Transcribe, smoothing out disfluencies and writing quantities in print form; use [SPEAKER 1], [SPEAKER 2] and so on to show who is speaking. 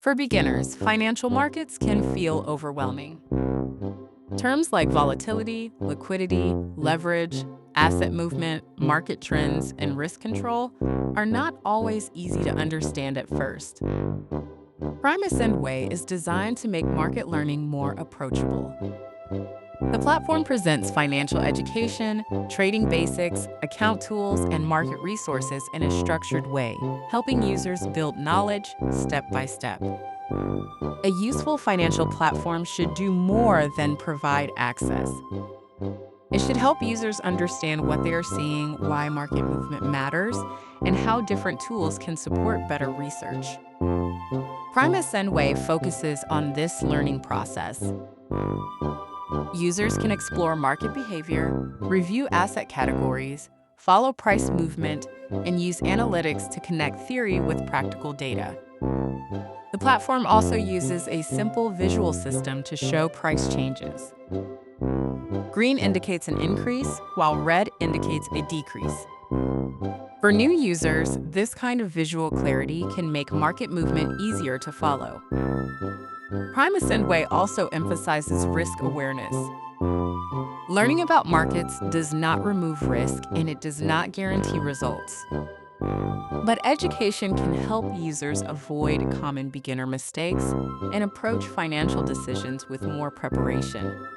[SPEAKER 1] For beginners, financial markets can feel overwhelming. Terms like volatility, liquidity, leverage, asset movement, market trends, and risk control are not always easy to understand at first. PrimeAscendWay is designed to make market learning more approachable. The platform presents financial education, trading basics, account tools, and market resources in a structured way, helping users build knowledge step by step. A useful financial platform should do more than provide access. It should help users understand what they are seeing, why market movement matters, and how different tools can support better research. PrimeAscendWay focuses on this learning process. Users can explore market behavior, review asset categories, follow price movement, and use analytics to connect theory with practical data. The platform also uses a simple visual system to show price changes. Green indicates an increase, while red indicates a decrease. For new users, this kind of visual clarity can make market movement easier to follow. PrimeAscendWay also emphasizes risk awareness. Learning about markets does not remove risk, and it does not guarantee results. But education can help users avoid common beginner mistakes and approach financial decisions with more preparation.